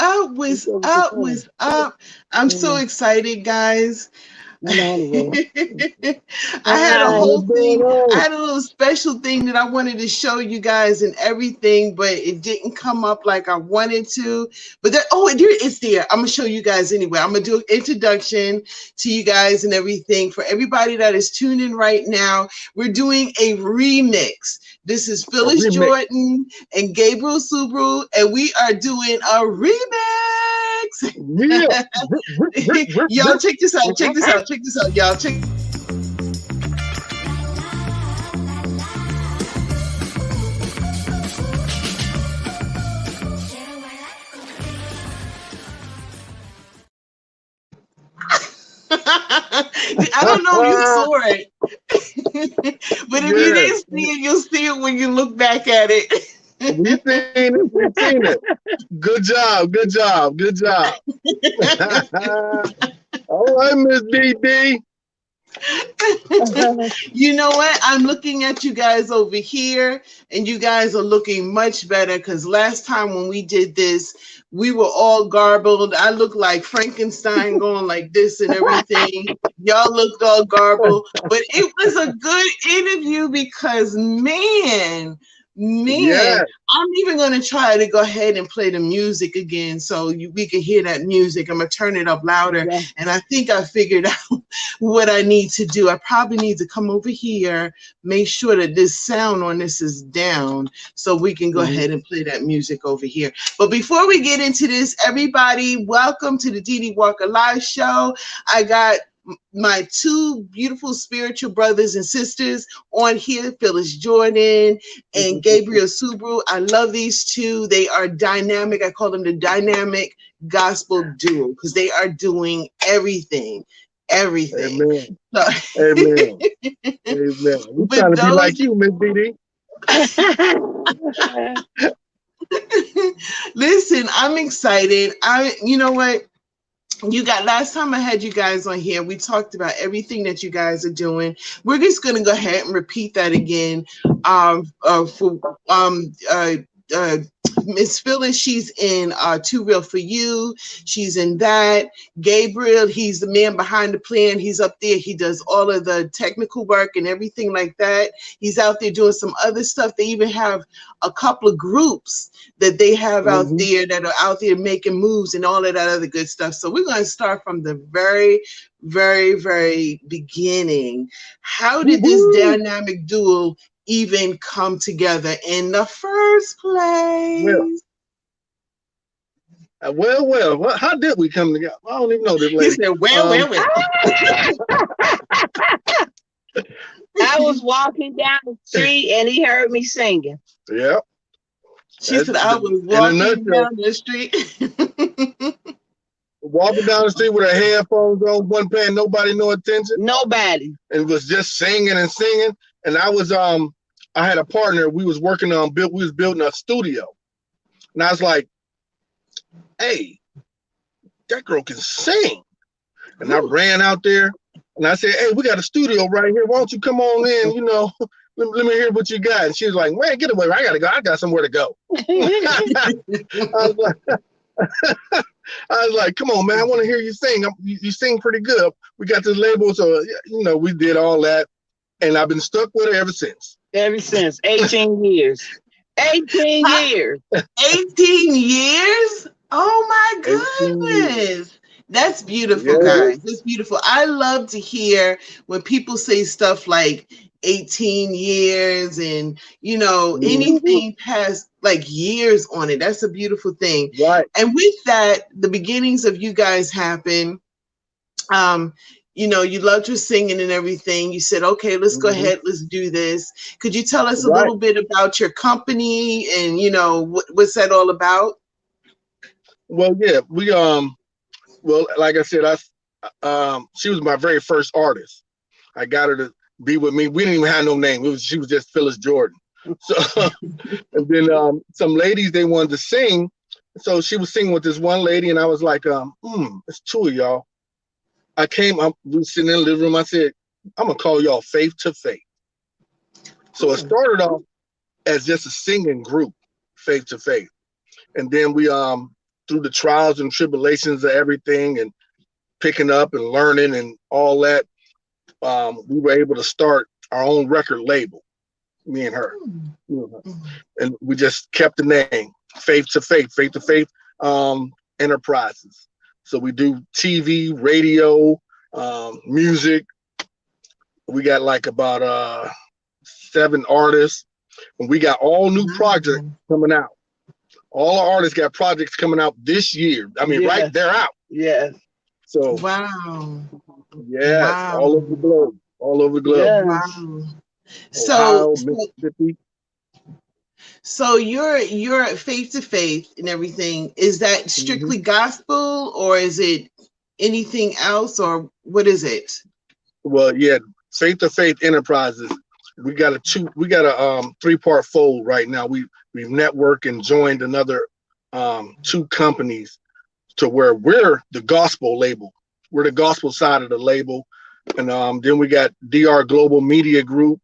up? What's up? What's up? I'm so excited, guys. I had a whole thing. I had a little special thing that I wanted to show you guys and everything, but it didn't come up like I wanted to. But it's there. I'm gonna show you guys anyway. I'm gonna do an introduction to you guys and everything. For everybody that is tuned in right now, we're doing a remix. This is Phyllis Jordan and Gabriel Subaru, and we are doing a remix. Yeah. Y'all check this out. Check this out. Check this out, y'all. Check. I don't know if you saw it, but if you didn't see it, you'll see it when you look back at it. We've seen it. We've seen it. Good job. Good job. Good job. All right, Miss DD. You know what? I'm looking at you guys over here, and you guys are looking much better because last time when we did this, we were all garbled. I looked like Frankenstein going like this and everything. Y'all looked all garbled, but it was a good interview because, man, I'm even going to try to go ahead and play the music again so we can hear that music. I'm going to turn it up louder, and I think I figured out what I need to do. I probably need to come over here, make sure that this sound on this is down so we can go ahead and play that music over here. But before we get into this, everybody, welcome to the DDWLIve show. I got my two beautiful spiritual brothers and sisters on here, Phyllis Jordan and Gabriel Subaru. I love these two. They are dynamic. I call them the dynamic gospel duo because they are doing everything. Amen. Amen. Amen. We're trying to be like you, Miss DD. Listen, I'm excited. You know what? Last time I had you guys on here, we talked about everything that you guys are doing. We're just going to go ahead and repeat that again. Miss Phyllis, she's in Too Real for You. She's in that. Gabriel, he's the man behind the plan. He's up there. He does all of the technical work and everything like that. He's out there doing some other stuff. They even have a couple of groups that they have out there that are out there making moves and all of that other good stuff. So we're going to start from the very, very, very beginning. How did this dynamic duo even come together in the first place? Well, how did we come together? I don't even know this lady. He said, well. I was walking down the street and he heard me singing. Yeah. She said, I was walking down the street. Walking down the street with her headphones on, wasn't paying nobody no attention. Nobody. And was just singing and singing. And I was I had a partner. We was working on we was building a studio. And I was like, hey, that girl can sing. And I ran out there and I said, hey, we got a studio right here. Why don't you come on in? You know, let me hear what you got. And she was like, man, get away. I gotta go. I got somewhere to go. I was like, come on, man, I want to hear you sing. You sing pretty good. We got this label, so you know, we did all that. And I've been stuck with her ever since. Ever since 18 years. 18 years. 18 years? Oh my goodness. That's beautiful, guys. That's beautiful. I love to hear when people say stuff like 18 years and, you know, anything past like years on it. That's a beautiful thing. Right. And with that, the beginnings of you guys happen. You know, you loved your singing and everything. You said, okay, let's go ahead. Let's do this. Could you tell us a little bit about your company and, you know, what's that all about? Well, yeah, we, well, like I said, she was my very first artist. I got her to be with me. We didn't even have no name. She was just Phyllis Jordan. So, and then some ladies, they wanted to sing. So she was singing with this one lady, and I was like, it's two of y'all. We were sitting in the living room. I said, I'm gonna call y'all Faith to Faith. So it started off as just a singing group, Faith to Faith. And then we through the trials and tribulations of everything and picking up and learning and all that, we were able to start our own record label, me and her. And we just kept the name, Faith to Faith Enterprises. So we do TV, radio, music. We got like about 7 artists, and we got all new projects coming out. All our artists got projects coming out this year. I mean, right, they're out. Yes. So wow. Yes, Wow. all over the globe. All over the globe. Yes. Wow. Ohio, Mississippi. So your Faith to Faith and everything, is that strictly gospel, or is it anything else, or what is it? Well, yeah, Faith to Faith Enterprises. We got a 3-part fold right now. We've networked and joined another 2 companies to where we're the gospel label. We're the gospel side of the label. And then we got DR Global Media Group,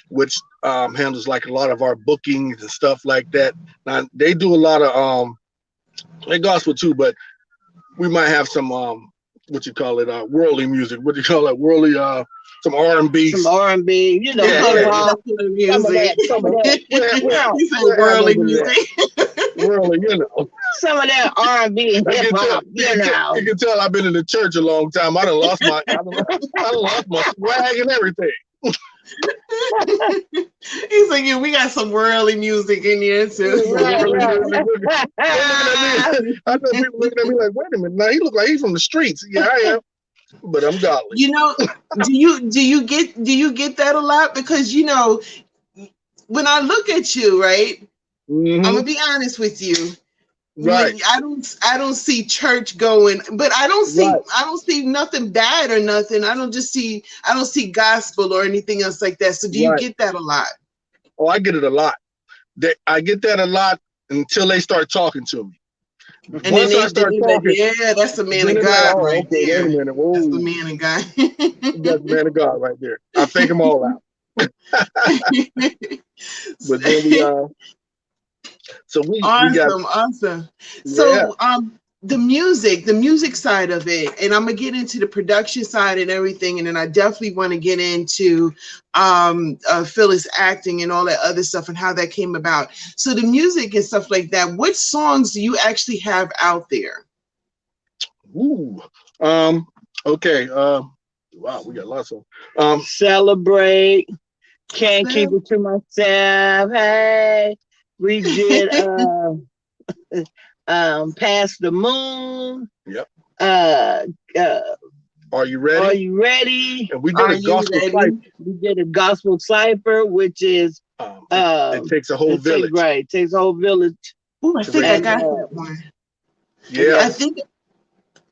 which handles like a lot of our bookings and stuff like that. Now they do a lot of they gospel too, but we might have some worldly music. What do you call it? Worldly some R&B. Some R&B, you know, worldly music. Worldly, you know. Some of that R&B and hip hop, you know. You can tell I've been in the church a long time. I done lost my swag and everything. He's like, yeah, we got some worldly music in here too. I know people looking at me like, wait a minute, now he look like he's from the streets. Yeah, I am, but I'm godly. You know, do you get that a lot? Because you know, when I look at you, right, I'm gonna be honest with you. Right. I don't see church going, but I don't see nothing bad or nothing. I don't see gospel or anything else like that. So do you get that a lot? Oh, I get it a lot. I get that a lot until they start talking to me. And once then I start talking, yeah, that's the man of God right there. Wait a minute. Whoa. That's the man of God. That's the man of God right there. I fake them all out. But then we awesome. So the music side of it, and I'm gonna get into the production side and everything, and then I definitely want to get into Phyllis acting and all that other stuff and how that came about. So the music and stuff like that, what songs do you actually have out there? Ooh. Okay. Wow, we got lots of Celebrate. Can't keep it to myself. Hey. We did Past the Moon. Yep. Are You Ready? Are You Ready? And we did a gospel cipher. We did a gospel cipher, which is it takes a whole village. It takes a whole village. Oh, I think I got that one. Yeah. I think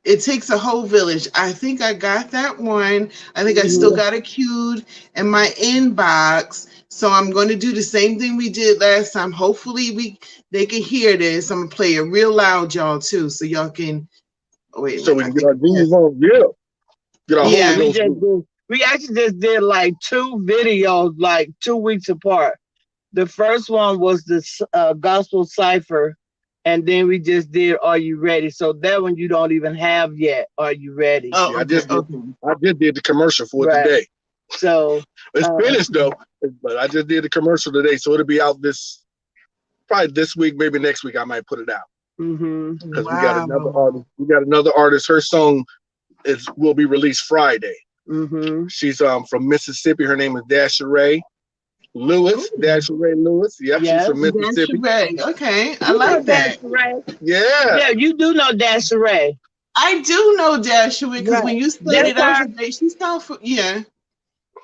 it takes a whole village. I think I got that one. I think I still got it queued in my inbox. So I'm going to do the same thing we did last time. Hopefully they can hear this. I'm going to play it real loud, y'all, too, so y'all can wait. So we can get our groove on. Yeah. Get our we actually just did like 2 videos, like 2 weeks apart. The first one was the gospel cipher, and then we just did Are You Ready? So that one you don't even have yet. Are You Ready? Oh, yeah, I just did the commercial for it today. So it's finished though, but I just did the commercial today, so it'll be out probably this week, maybe next week I might put it out. Because we got another artist. We got another artist. Her song will be released Friday. She's from Mississippi. Her name is Dasharay Lewis. Dasharay Lewis. Yep, she's from Mississippi. Dasharay. Okay, I like that. Yeah, you do know Dasharay. I do know Dasharay because when you said it, I was like, she's down for her.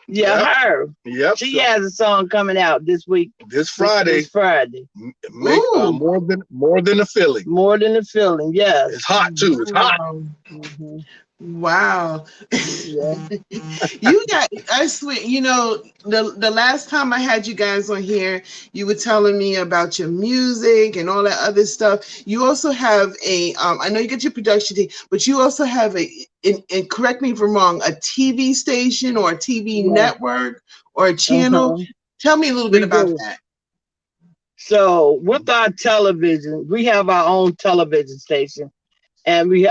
Yep. She has a song coming out this week. This Friday. This Friday. More than a feeling. More than a feeling. Yes. It's hot too. It's hot. Wow. I swear, you know, the last time I had you guys on here, you were telling me about your music and all that other stuff. You also have I know you get your production team, but you also have and correct me if I'm wrong, a TV station or a TV network or a channel. Tell me a little bit about that. So with our television, we have our own television station, and we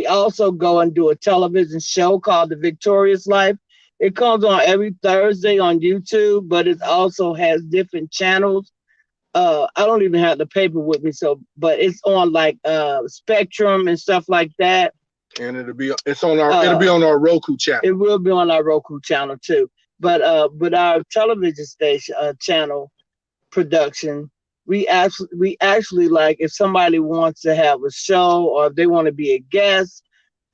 also go and do a television show called The Victorious Life. It comes on every Thursday on YouTube, but it also has different channels. I don't even have the paper with me, but it's on like Spectrum and stuff like that. And it'll be on our Roku channel. It will be on our Roku channel too. But our television station channel production, we actually like, if somebody wants to have a show, or if they want to be a guest,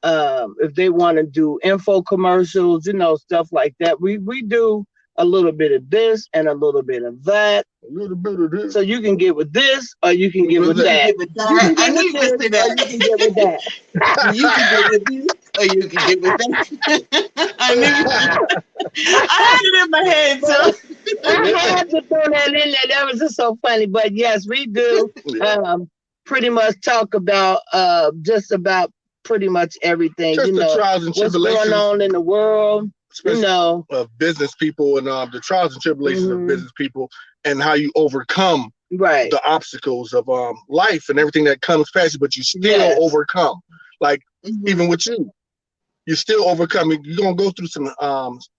if they want to do info commercials, stuff like that. We do a little bit of this and a little bit of that. A little bit of this. So you can get with this, or you can get with that. I knew you would say that. You can get with that. You can get with this, or you can get with that. I had it in my head, so I had to throw that in there. That was just so funny. But yes, we do pretty much talk about just about pretty much everything. Just the trials and what's tribulations going on in the world. Of business people, and the trials and tribulations of business people, and how you overcome the obstacles of life and everything that comes past you, but you still overcome. Like even with you still overcome. You're gonna go through some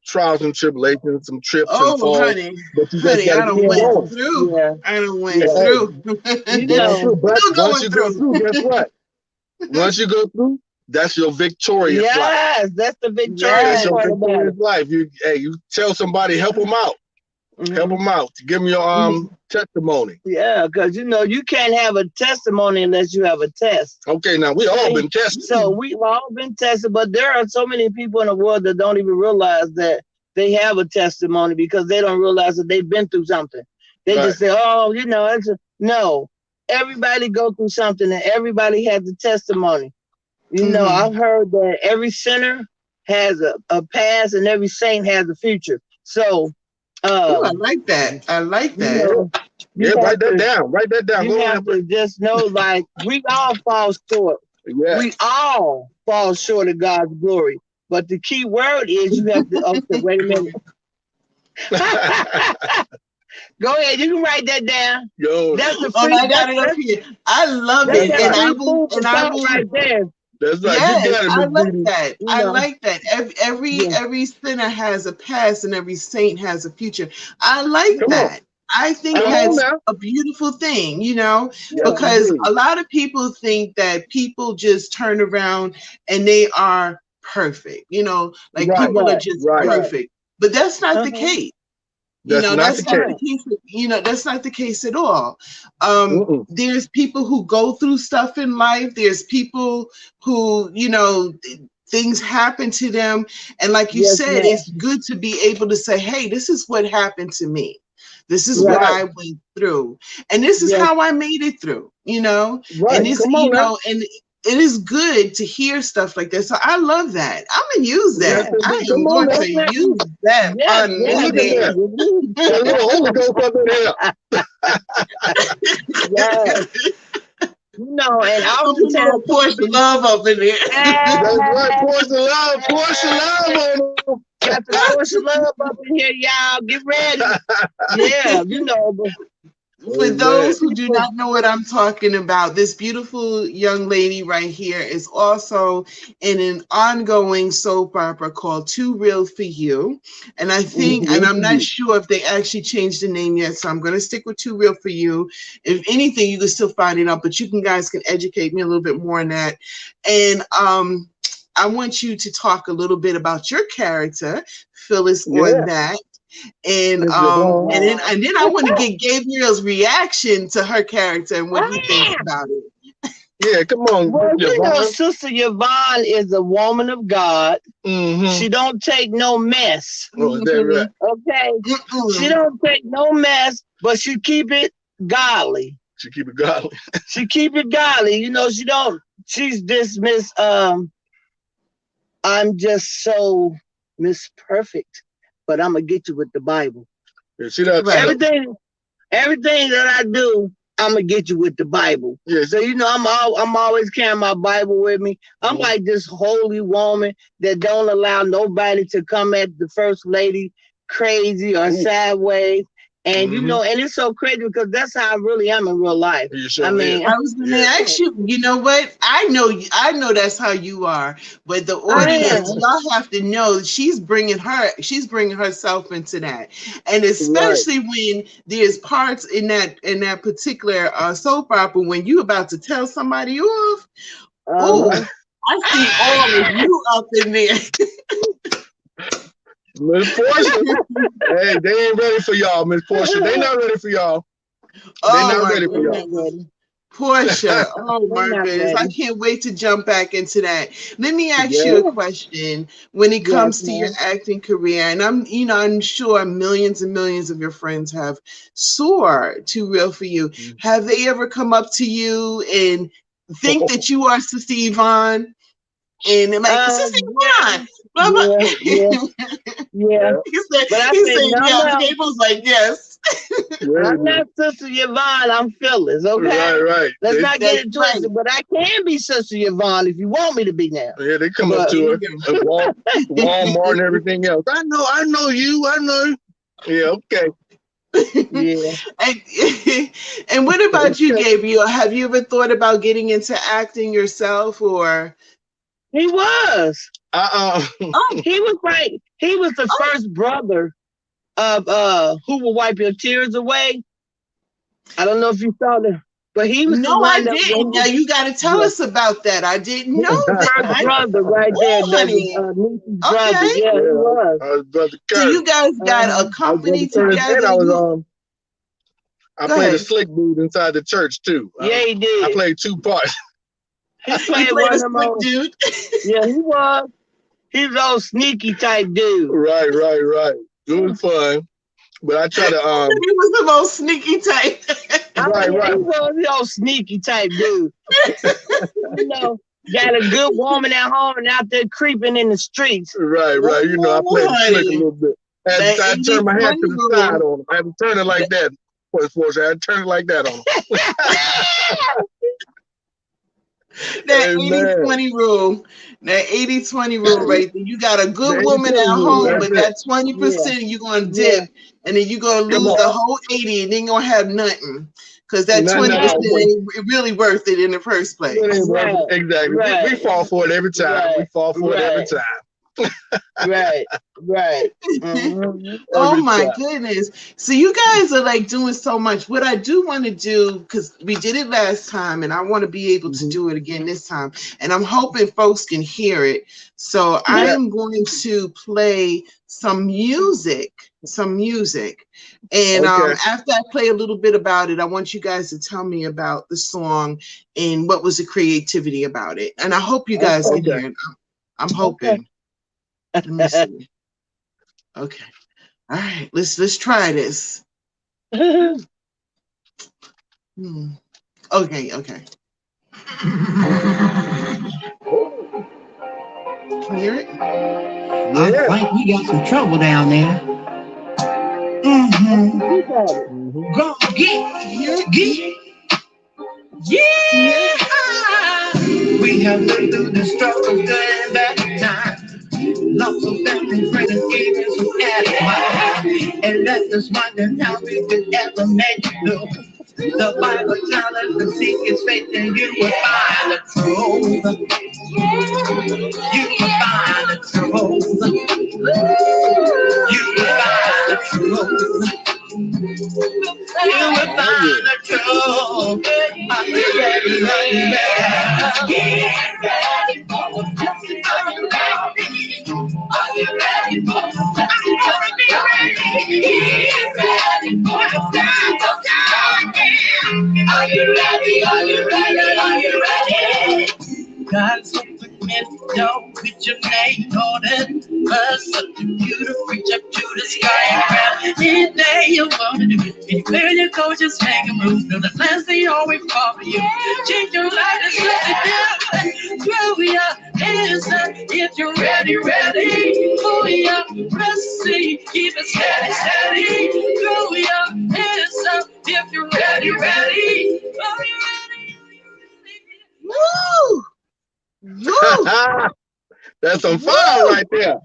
trials and tribulations, some trips and falls. Honey, but you I don't went through. Yeah. I don't went through. But once you go through, guess what? Once you go through, that's your victorious life. Yes, that's the victorious, that's your victorious life. You tell somebody, help them out. Help them out. Give them your testimony. Yeah, because you can't have a testimony unless you have a test. Okay, now we all been tested. So we've all been tested, but there are so many people in the world that don't even realize that they have a testimony, because they don't realize that they've been through something. They just say, "Oh, no." Everybody go through something, and everybody has a testimony. I've heard that every sinner has a past, and every saint has a future. So, I like that. Write that down. Write that down. You have to just know, like, we all fall short. Yeah. We all fall short of God's glory. But the key word is you have to. Okay, wait a minute. Go ahead, you can write that down. Yo, that's the free. I got it up here. I love it, and I will right there. That's right. Yes, I like that. I like that. Every sinner has a past, and every saint has a future. I like that. I think that's a beautiful thing, because a lot of people think that people just turn around and they are perfect, people are just perfect, but that's not the case. That's not the case. That's not the case at all. There's people who go through stuff in life. There's people who, things happen to them. And like you said, it's good to be able to say, hey, this is what happened to me. This is what I went through. And this is how I made it through, and it's, and it is good to hear stuff like that. So I love that. I'm going to use that. I am going to use that. A little Holy Ghost up in there. And I'll portion of love up in there. That's right. Portion of love. Portion of love on them. Got the portion of love up in here, y'all. Get ready. Yeah, For those who do not know what I'm talking about, this beautiful young lady right here is also in an ongoing soap opera called Too Real for You. And I think, and I'm not sure if they actually changed the name yet, so I'm going to stick with Too Real for You. If anything, you can still find it out, but guys can educate me a little bit more on that. And I want you to talk a little bit about your character, Phyllis, on that. And then I want to get Gabriel's reaction to her character and what he thinks about it. Yeah, come on. Well, Sister Yvonne is a woman of God. She don't take no mess. Oh, is that right? Okay. She don't take no mess, but she keep it godly. She keep it godly. She keep it godly. She don't. She's dismissed. I'm just so Miss Perfect. But I'm gonna get you with the Bible. Yeah, see that? Everything that I do, I'm gonna get you with the Bible. Yeah. So I'm always carrying my Bible with me. I'm like this holy woman that don't allow nobody to come at the first lady crazy or sideways. And you know, and it's so crazy because that's how I really am in real life. Sure I mean, I was gonna ask you, you know what? I know that's how you are, but the audience, y'all have to know she's bringing herself into that. And especially when there's parts in that particular soap opera when you about to tell somebody off. Oh, I see all of you up in there. Miss Portia, hey, they ain't ready for y'all, Miss Portia. They not ready for y'all. They not ready for y'all. Portia, oh my goodness, I can't wait to jump back into that. Let me ask you a question when it comes to your acting career, and I'm sure millions and millions of your friends have saw Too Real for You. Have they ever come up to you and think that you are Sister Yvonne? And they're like, Sister Yvonne, blah, blah. Yeah. He said yes. Gabriel's like, yes. I'm not Sister Yvonne, I'm Phyllis, okay? Right. Let's not get it twisted, but I can be Sister Yvonne if you want me to be now. Yeah, they come up to her at Walmart and everything else. I know you. Yeah, okay. Yeah. And what about you, Gabriel? Have you ever thought about getting into acting yourself, or? He was. He was right. He was the first brother of Who Will Wipe Your Tears Away. I don't know if you saw that, but he was the one. I didn't. Now you got to tell us about that. I didn't know that. First brother right there. Brother. Yeah, he was. Brother so you guys got a company together. I played a slick dude inside the church too. Yeah, he did. I played two parts. He played one of them dude. Yeah, he was. He was old sneaky type dude. Right. It was fun. But I try to he was the most sneaky type. Right. He was the old sneaky type dude. You know, got a good woman at home and out there creeping in the streets. Right. You know, I played the slick a little bit. I had to turn my head to the side on him. I had to turn it like that. I had to turn it like that on him. That 80-20 rule. That 80-20 rule right there. You got a good woman at home, but that 20% you're going to dip, and then you're going to lose the whole 80, and then you're going to have nothing. Because that 20% ain't really worth it in the first place. Exactly. Right. We fall for it every time. Right. We fall for it every time. Right. Oh my goodness. So you guys are like doing so much. What I do want to do, because we did it last time and I want to be able to do it again this time, and I'm hoping folks can hear it. So I am going to play some music. And after I play a little bit about it, I want you guys to tell me about the song and what was the creativity about it. And I hope you guys can hear it. I'm hoping. Let me see. Okay. All right. Let's try this. Okay. Can you hear it? I think we got some trouble down there. Go get. Yeah. We have lived through the struggles good and bad times. Lots of family friends gave us some advice and left us wondering how we could ever make it through. The Bible tells us to seek His faith and you will find the truth. You will find the truth. You will find the truth. You will find the truth. Are you ready? Are you ready? Are you ready for the Are you ready? Are you ready? Are you ready? God's open window with your name on it. First up to you to reach up to the sky and grab anything you want to do. Anywhere you go, just make a move. Know the plans they always fall for you. Change your life and let it down. Throw your hands up if you're ready. Pull your press, keep it steady. Throw your hands up if you're ready. Are you ready? Woo! That's some fun right there.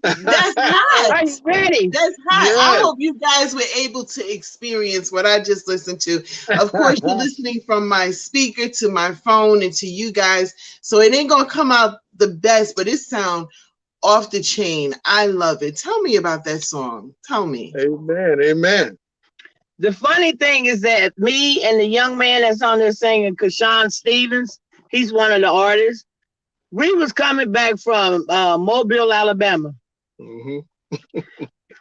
That's nice. hot. Are you ready? That's hot. Yes. I hope you guys were able to experience what I just listened to. Of course, you're listening from my speaker to my phone and to you guys. So it ain't gonna come out the best, but it sounds off the chain. I love it. Tell me about that song. Tell me. Amen. Amen. The funny thing is that me and the young man that's on there singing, Cashapp Stevens, he's one of the artists. We was coming back from Mobile, Alabama. Mm-hmm.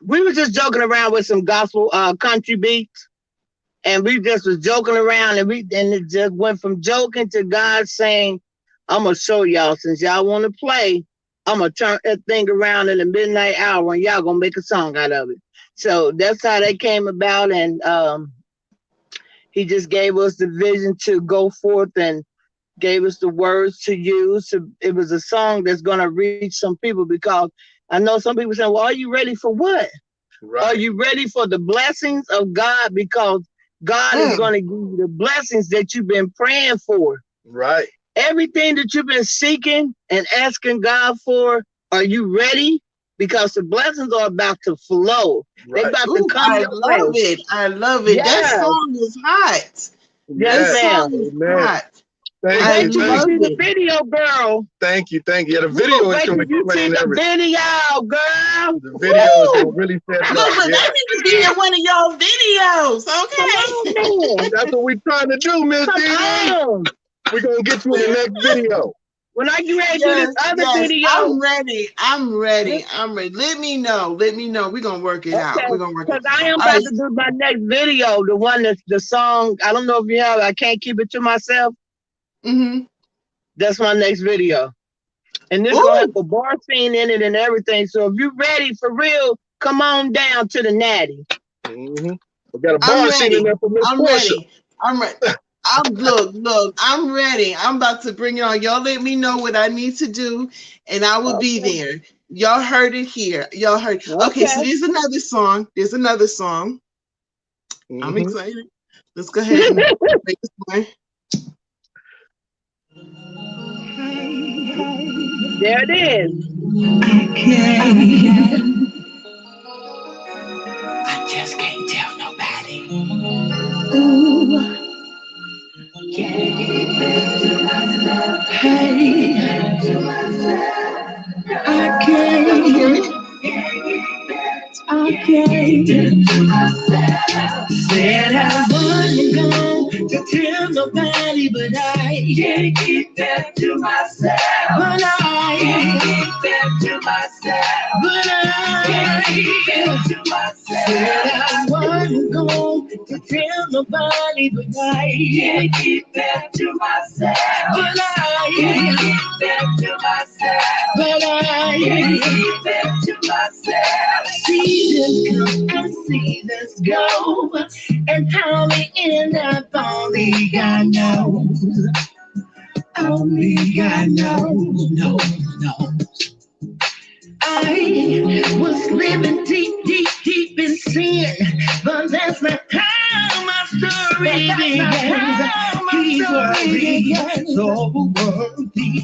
We were just joking around with some gospel country beats, and we just was joking around, and it just went from joking to God saying, "I'm gonna show y'all, since y'all want to play, I'm gonna turn that thing around in the midnight hour, and y'all gonna make a song out of it." So that's how that came about, and he just gave us the vision to go forth and gave us the words to use. It was a song that's gonna reach some people, because I know some people say, "Well, are you ready for what? Right. Are you ready for the blessings of God? Because God is going to give you the blessings that you've been praying for. Right. Everything that you've been seeking and asking God for, are you ready? Because the blessings are about to flow. Right. They're about to come I your love way. it. I love it. Yes. That song is hot. Yes, That ma'am. song is Amen. hot. Thank I Wait you. till you love see the it. video, girl. Thank you. Thank you. Yeah, the video is Wait going till to you see explain the everything. video, girl. The video is going Woo! to really set it Look, up. Yeah. I need to be in one of y'all videos, Come okay? on, man. That's what we're trying to do, Miss Come Dee. on. We're going to get you in the next video. When I get ready to do Yes, this other yes, video, I'm ready. I'm ready. I'm ready. Let me know. Let me know. We're gonna work it out. okay, We're gonna work it because I am out. All about right. to do my next video, the one that's the song. I don't know if you have. I can't keep it to myself. Mm-hmm. That's my next video, and this gonna have a bar scene in it and everything. So if you're ready for real, come on down to the Natty. Mm-hmm. We got a I'm bar scene in ready. there for Miss I'm Portia. ready. I'm ready. Look, I'm ready. I'm about to bring it on. Y'all let me know what I need to do, and I will be there. Y'all heard it here. Y'all heard. Okay, so there's another song. There's another song. Mm-hmm. I'm excited. Let's go ahead and make this one. There it is. I just can't tell nobody. Ooh, can't keep it to myself. Hey, I can't keep it to myself. Said I wasn't going to tell nobody, but I can't keep that to myself. But I can't keep that to myself. But I can't keep it to myself. Said I wasn't going to tell nobody, but I can't keep that to myself. But I can't keep that to myself. But I can't keep that to myself. Seasons come and seasons go, and how they end up only God knows. Only God knows, knows. I was living deep in sin, but that's not how my story began. He's worthy, so worthy.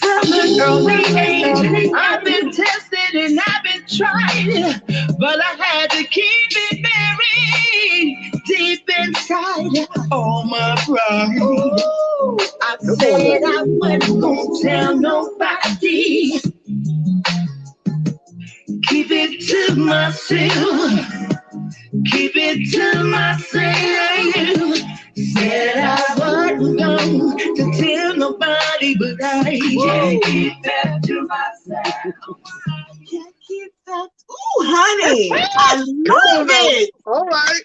From an early age, I've been tested and I've been tried, but I had to keep it buried deep inside. Oh, my pride. Ooh, I said I wasn't gonna tell nobody. Keep it to myself. Keep it to myself. Said I wasn't going to tell nobody, but I can't keep that to myself. I can't keep that. Ooh, honey, I love it. All right.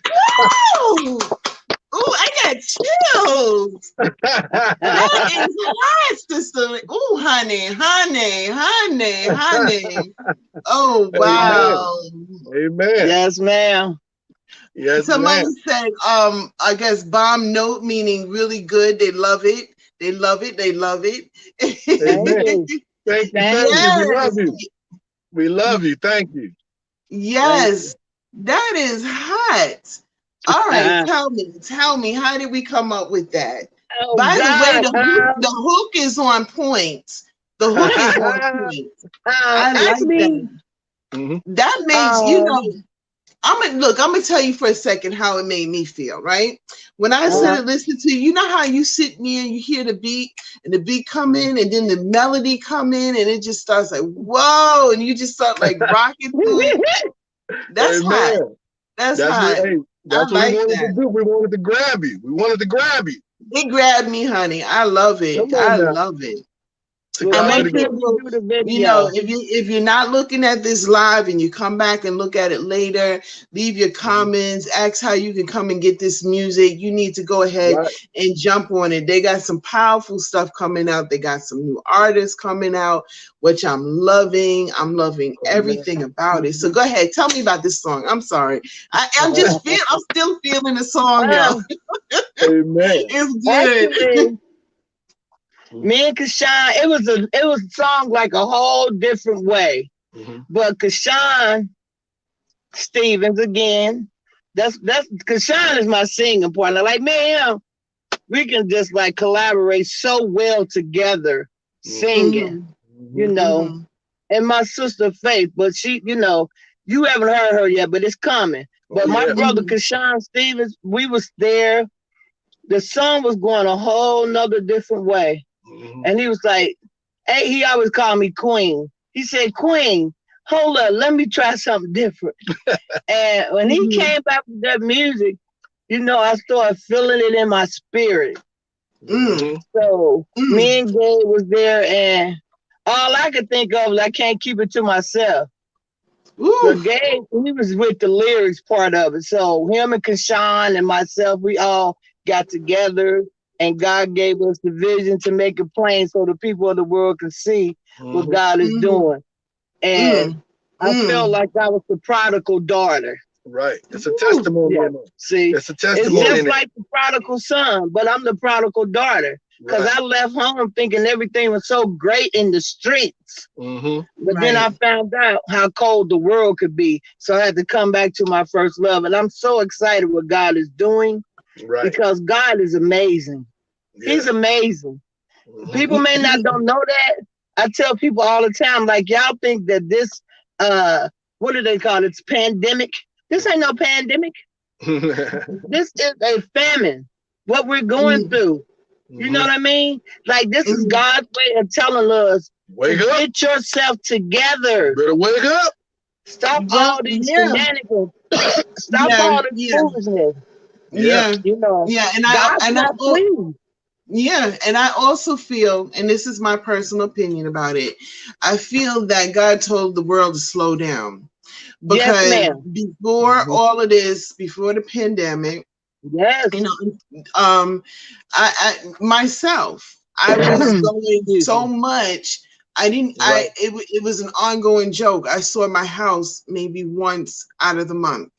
Ooh, I got chills. That is hot, sister. Ooh, honey. Oh, wow. Amen. Yes, ma'am. Yes, Somebody ma'am. said, I guess bomb note, meaning really good. They love it. They love it. Amen. Thank you. Yes. We love you. We love you. Thank you. Yes, that is hot. All right, tell me, how did we come up with that? Oh, By the way, God, the hook is on point. The hook is on point. I like actually, that. That makes, I'm gonna tell you for a second how it made me feel, right? When I started listening to you know how you sit near and you hear the beat and the beat come in and then the melody come in and it just starts like, whoa, and you just start like rocking to it. That's hot. That's hot. That's what we wanted to do. We wanted to grab you. It grabbed me, honey. I love it. I love it. Well, you know, if you're not looking at this live and you come back and look at it later, leave your comments, ask how you can come and get this music. You need to go ahead and jump on it. They got some powerful stuff coming out. They got some new artists coming out, which I'm loving. I'm loving everything about it. So go ahead, tell me about this song. I'm sorry. I'm still feeling the song, y'all. Amen. It's good. Me and Kashawn, it was a song like a whole different way. But Kashawn Stevens again, that's Kashawn is my singing partner. Like me and him, we can just like collaborate so well together singing, you know. And my sister Faith, but she, you know, you haven't heard her yet, but it's coming. But my brother Kashawn Stevens, we was there. The song was going a whole nother different way. And he was like, hey, he always called me Queen. He said, Queen, hold up, let me try something different. And when he came back with that music, you know, I started feeling it in my spirit. So me and Gabe was there, and all I could think of was I can't keep it to myself. So Gabe, he was with the lyrics part of it. So him and Kashawn and myself, we all got together. And God gave us the vision to make it plain so the people of the world can see what God is doing. And I felt like I was the prodigal daughter. Right. It's a testimony. See, it's a testimony. It's just like the prodigal son, but I'm the prodigal daughter. Because I left home thinking everything was so great in the streets. But then I found out how cold the world could be. So I had to come back to my first love. And I'm so excited what God is doing. Because God is amazing. He's amazing. People may not don't know that. I tell people all the time, like, y'all think that this what do they call it? It's pandemic. This ain't no pandemic. This is a famine. What we're going through. You know what I mean? Like, this is God's way of telling us, wake up. Get yourself together. Better wake up. Stop all these shenanigans. Stop all this foolishness. You know. And I also feel, and this is my personal opinion about it, I feel that God told the world to slow down. Because before all of this, before the pandemic, you know, I myself, I was going so much. It was an ongoing joke. I saw my house maybe once out of the month.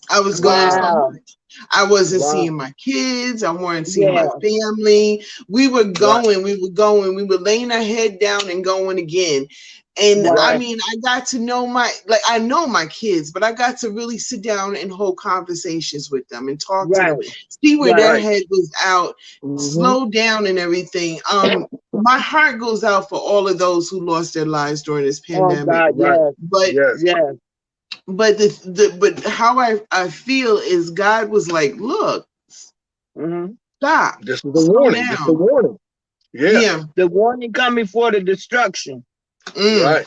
I was going so much. I wasn't seeing my kids. I wasn't seeing my family. We were going, we were laying our head down and going again. And I mean, I got to know I know my kids, but I got to really sit down and hold conversations with them and talk to them, see where their head was out, slow down and everything. My heart goes out for all of those who lost their lives during this pandemic. But how I feel is God was like, look, stop. This was a warning. This is a warning. The warning coming before the destruction. Right.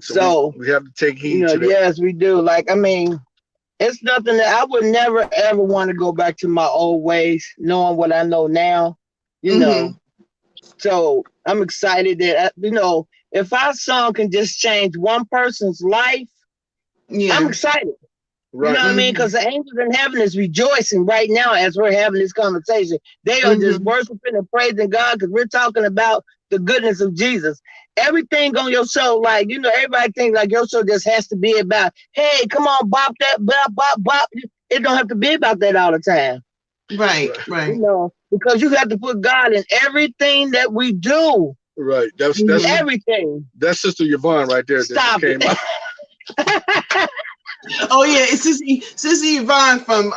So we have to take heed to that. Yes, we do. Like, I mean, it's nothing that I would never ever want to go back to my old ways, knowing what I know now, you know. So I'm excited that, you know, if our song can just change one person's life, I'm excited. You know what I mean? Because the angels in heaven is rejoicing right now as we're having this conversation. They are just worshiping and praising God because we're talking about the goodness of Jesus. Everything on your show, like, you know, everybody thinks like your show just has to be about, hey, come on, bop that, bop, bop, bop. It don't have to be about that all the time. Right. You know, because you have to put God in everything that we do. Right. That's everything. That's Sister Yvonne right there. Stop that came it. Oh yeah, it's Sister Yvonne from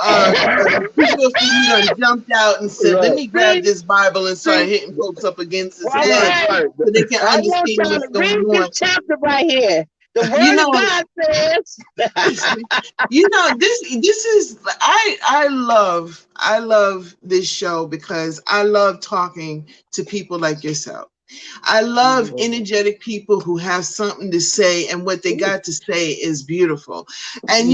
jumped out and said, "Let me grab this Bible and start hitting folks up against his head so they can understand what's going on." Read this chapter right here. The word of God says. This is I love this show because I love talking to people like yourself. I love energetic people who have something to say, and what they got to say is beautiful. And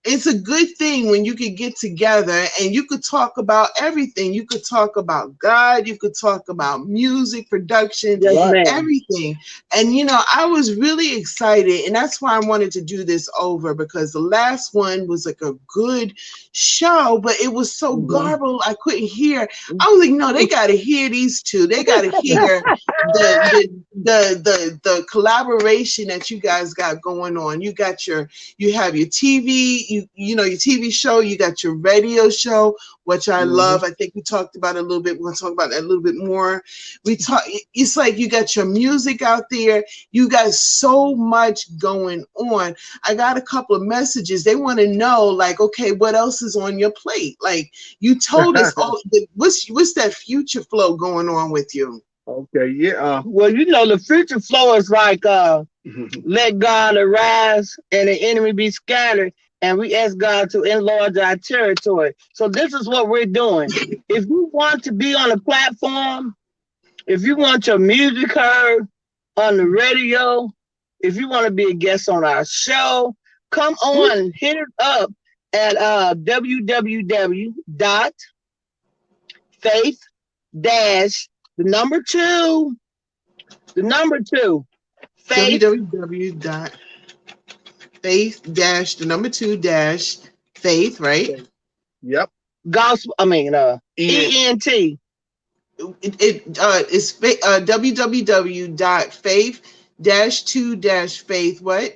it's a good thing when you could get together and you could talk about everything. You could talk about God, you could talk about music, production, everything. And I was really excited, and that's why I wanted to do this over, because the last one was like a good show, but it was so garbled I couldn't hear. I was like, no, they gotta hear these two. They gotta hear the collaboration that you guys got going on. You have your TV, your TV show, you got your radio show, which I love. I think we talked about it a little bit. We're gonna talk about that a little bit more. It's like you got your music out there. You got so much going on. I got a couple of messages. They want to know, like, okay, what else is on your plate? Like, you told us all. What's that future flow going on with you? Okay, yeah. Well, the future flow is like, let God arise and the enemy be scattered, and we ask God to enlarge our territory. So this is what we're doing. If you want to be on a platform, if you want your music heard on the radio, if you want to be a guest on our show, come on, hit it up at www.faith- the number two, faith. www.faith-2-faith, right? Yep. Gospel. ENT. It's www.faith-2-faith. What?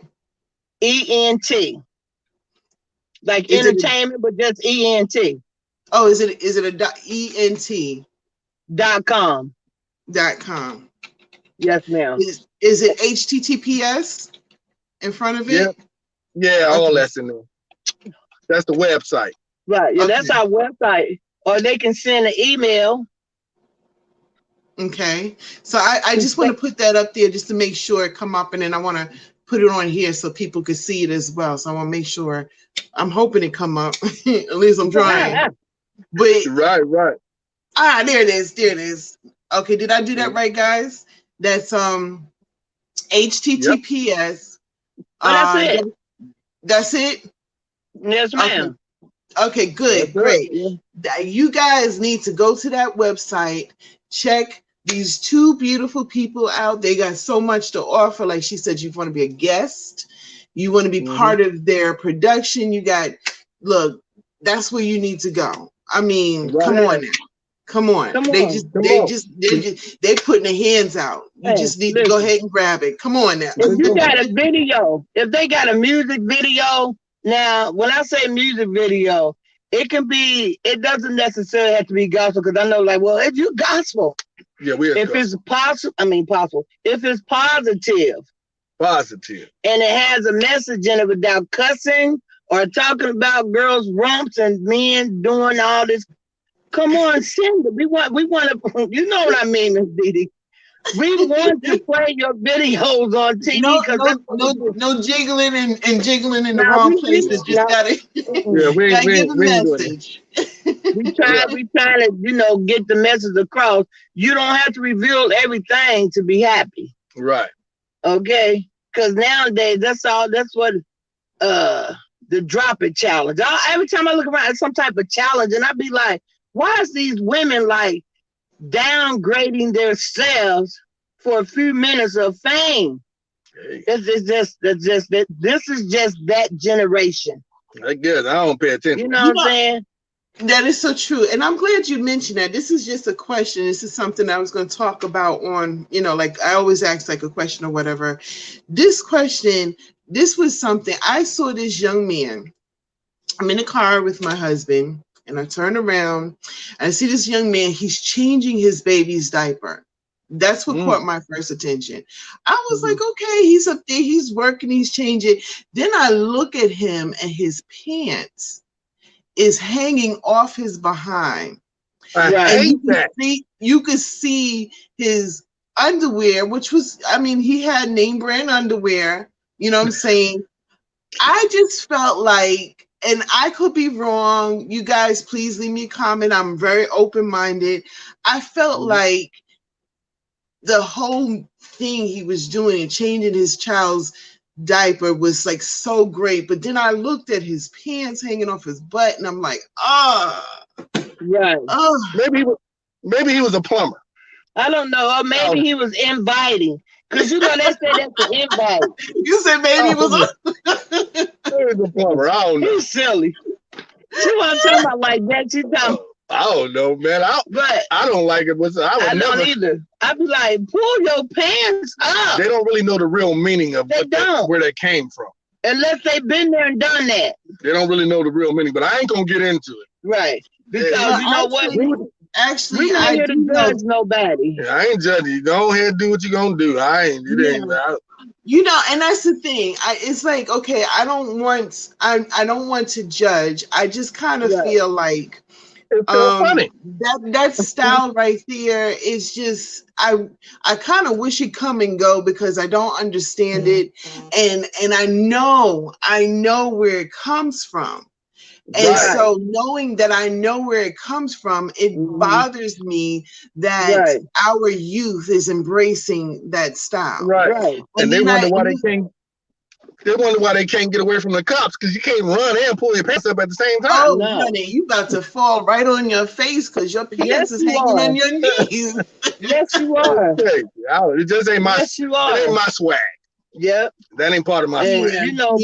ENT. Like entertainment, but just ENT. Oh, is it a .com. .com. Yes, ma'am. Is it HTTPS in front of it? Yeah, all that's in there. That's the website. Right. Yeah, that's our website. Or they can send an email. Okay. So I just want to put that up there just to make sure it come up, and then I want to put it on here so people could see it as well. So I want to make sure. I'm hoping it come up. At least I'm trying. But right. There it is. Okay, did I do that right, guys? That's HTTPS. That's it. That's it? Yes, ma'am. Okay, good, great. You guys need to go to that website, check these two beautiful people out. They got so much to offer. Like she said, you want to be a guest, you want to be part of their production. Look, that's where you need to go. I mean, come on now. Come on. They putting their hands out. You just need to go ahead and grab it. Come on now. If you got a video, if they got a music video, now when I say music video, it doesn't necessarily have to be gospel, because I know, like, well, if you gospel. Yeah, if it's possible, if it's positive, and it has a message in it without cussing or talking about girls' rumps and men doing all this. Come on, send it. We want to, you know what I mean, Miss Dee. We want to play your videos on TV. No jiggling and jiggling in the wrong places. Just gotta give a message. We trying to, get the message across. You don't have to reveal everything to be happy. Right. Okay? Because nowadays, that's what the drop it challenge. Every time I look around, it's some type of challenge, and I be like, why is these women like downgrading themselves for a few minutes of fame? This is just that generation. I guess I don't pay attention. You know what I'm saying? That is so true. And I'm glad you mentioned that. This is just a question. This is something I was going to talk about on, like I always ask like a question or whatever. This question, this was something, I saw this young man. I'm in a car with my husband, and I turn around and I see this young man. He's changing his baby's diaper. That's what caught my first attention. I was like, okay, he's up there, he's working, he's changing. Then I look at him and his pants is hanging off his behind. I hate that. You could see his underwear, which was, I mean, he had name brand underwear, you know what I'm saying? I just felt like, and I could be wrong, you guys please leave me a comment, I'm very open-minded. I felt like the whole thing he was doing and changing his child's diaper was like so great, but then I looked at his pants hanging off his butt and I'm like, right. Maybe he was a plumber. I don't know, or maybe he was inviting, because you know they said that's an invite. You said maybe he was a plumber. I don't know. He's silly. She wasn't talking about like that. She talking. I don't know, man. I don't like it. I don't either. I'd be like, pull your pants up. They don't really know the real meaning of where they came from. Unless they've been there and done that. They don't really know the real meaning, but I ain't gonna get into it. Right. Because you know what? Actually, we not here to judge nobody. Yeah, I ain't judging you. Go ahead and do what you're gonna do. You know, and that's the thing. It's like, okay, I don't want to judge. I just kind of feel like funny. That style right there is just, I kind of wish it come and go because I don't understand it, and I know where it comes from. And so knowing that I know where it comes from, it bothers me that our youth is embracing that style. Right. And they wonder why they can't. They wonder why they can't get away from the cops, because you can't run and pull your pants up at the same time. Oh, honey, you about to fall right on your face because your pants is hanging on your knees. Yes, you are. It just ain't my. Yes, you are. It ain't my swag. Yep. That ain't part of my swag. You know,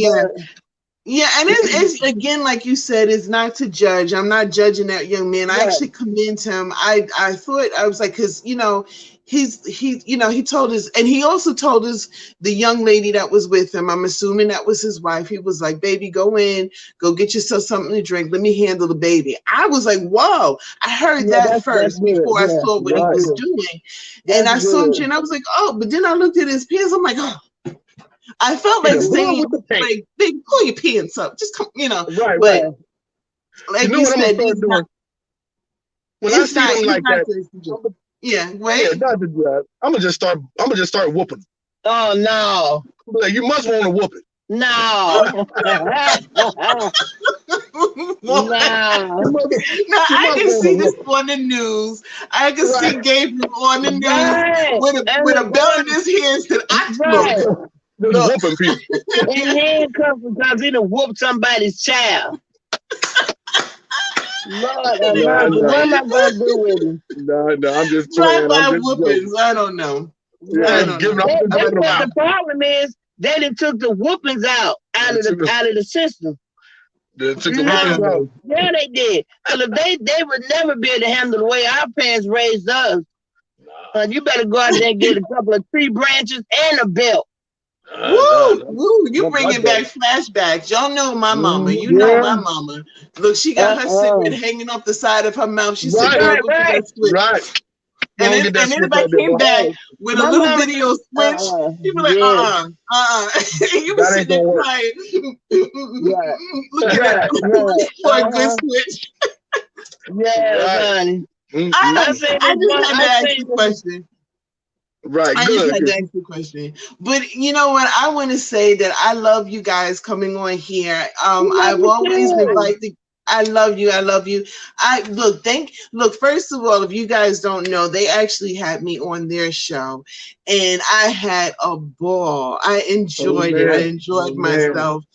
yeah, and it's again, like you said, it's not to judge. I'm not judging that young man. I actually commend him. I thought, I was like, because you know, he told us, and he also told us the young lady that was with him, I'm assuming that was his wife, he was like, baby, go get yourself something to drink. Let me handle the baby. I was like, whoa, I heard that first before I saw what he was doing. And I saw him and I was like, oh, but then I looked at his pants. I'm like, oh. I felt like saying, like, big, pull your pants up. Just come, you know. Right, but like you said, when I see them like that, wait. Yeah, not the judge. I'm gonna just start whooping. Oh no! Like, you must want to whoop it. No. No, I can see this on the news. I can see Gabriel on the news with a belt in his hands that I whooping people. And handcuffs because he done whooped somebody's child. Lord, what am I gonna do with him? No, I'm just playing. Drive-by whoopings. I don't know. Yeah, the problem is they done took the whoopings out of the system. They took the whoopings out. Yeah, they did. They would never be able to handle the way our parents raised us. You better go out there and get a couple of tree branches and a belt. Woo! You bringing back flashbacks. Y'all know my mama. You know my mama. Look, she got her cigarette hanging off the side of her mouth. She said, right. And then everybody came back with a little video switch. People like, And you was sitting there crying. Look at that. For a good switch. Honey. I just had to ask you a question. Right, I just had to ask you a question. But you know what? I want to say that I love you guys coming on here. I've always invited. I love you. I love you. Look, first of all, if you guys don't know, they actually had me on their show and I had a ball. I enjoyed it. I enjoyed myself.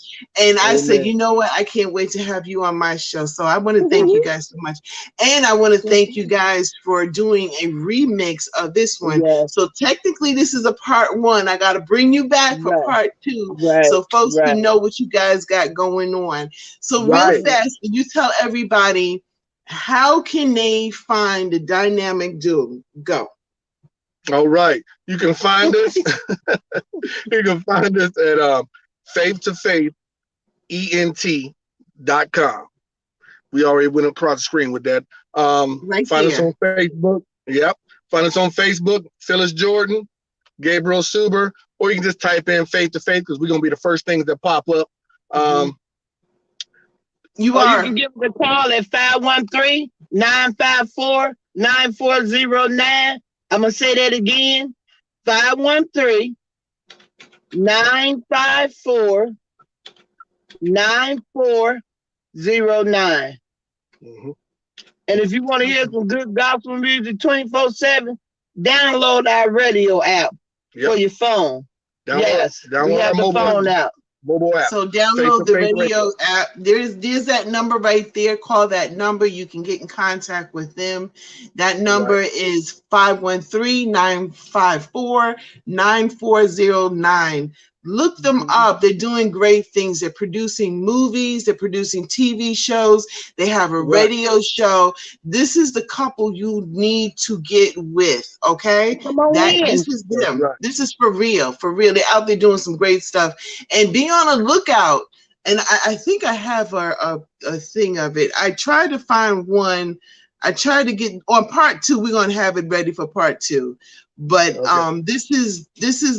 And I said, you know what? I can't wait to have you on my show. So I want to thank you guys so much. And I want to thank you guys for doing a remix of this one. Yes. So technically this is a part 1. I got to bring you back for part 2. So folks can know what you guys got going on. So real fast, you tell everybody, how can they find the dynamic duel? Go. All right. You can find us. You can find us at faith2faithent.com. We already went across the screen with that. Find us on Facebook. Yep. Find us on Facebook, Phyllis Jordan, Gabriel Suber, or you can just type in Faith to Faith because we're going to be the first things that pop up. You can give us a call at 513-954-9409. I'm going to say that again. 513-954-9409. Mhm. And if you want to hear some good gospel music 24/7, download our radio app for your phone. Yes, we have the phone app. Mobile app. So download the radio app. There's that number right there. Call that number. You can get in contact with them. That number is 513-954-9409. Look them up. They're doing great things. They're producing movies. They're producing TV shows. They have a radio show. This is the couple you need to get with, okay? This is them. This is for real. For real. They're out there doing some great stuff. And be on the lookout. And I think I have a thing of it. I tried to find one. I tried to get on part 2. We're going to have it ready for part 2. But this is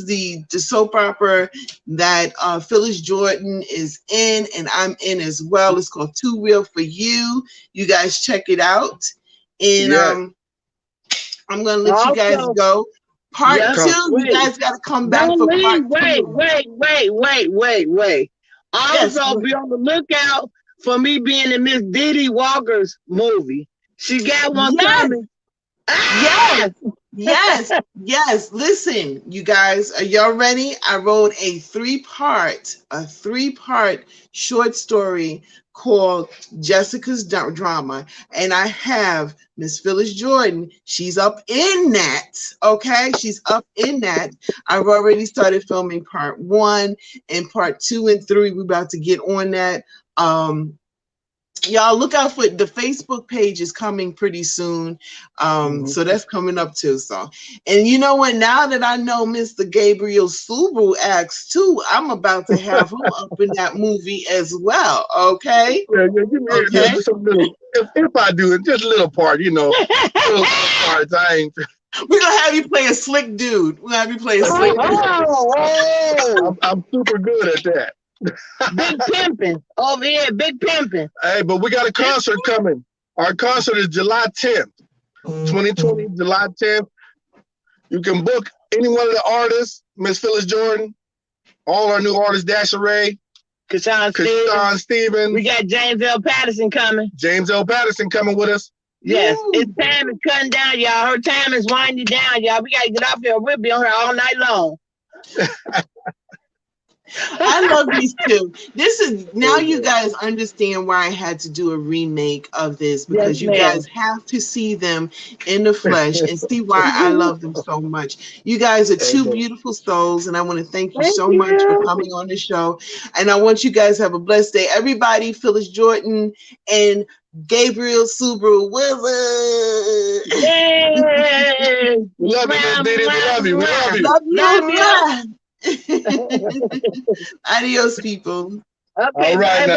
the soap opera that Phyllis Jordan is in, and I'm in as well. It's called Too Real for You. You guys check it out. And I'm gonna let you guys go. Part 2, you guys gotta come back for part 2. Wait. Also be on the lookout for me being in Miss Didi Walker's movie. She got one coming. Yes. Listen, you guys, are y'all ready? I wrote a three-part short story called Jessica's Drama, and I have Miss Phyllis Jordan. She's up in that. Okay, she's up in that. I've already started filming part 1, and part 2 and 3. We're about to get on that. Y'all look out for the Facebook page is coming pretty soon. So that's coming up too. So, and you know what, now that I know Mr. Gabriel Subaru acts too, I'm about to have him up in that movie as well. Okay. Just a little, if I do it, just a little part, little parts. We're gonna have you play a slick dude. We're gonna have you play a slick dude. I'm super good at that. Big pimping over here, big pimping. Hey, but we got a concert coming. Our concert is July 10th, 2020, July 10th. You can book any one of the artists, Miss Phyllis Jordan, all our new artists, Dasha Ray, Kashawn Stephen. We got James L. Patterson coming. With us. Yes, it's time is cutting down, y'all. Her time is winding down, y'all. We gotta get off here. We'll be on here all night long. I love these two. This is now you guys understand why I had to do a remake of this, because you guys have to see them in the flesh and see why I love them so much. You guys are two beautiful souls, and I want to thank you so much for coming on the show. And I want you guys to have a blessed day. Everybody, Phyllis Jordan and Gabriel Subaru Wizard. We love you, baby. We love you. Love you. Adios, people. Okay, all right, now.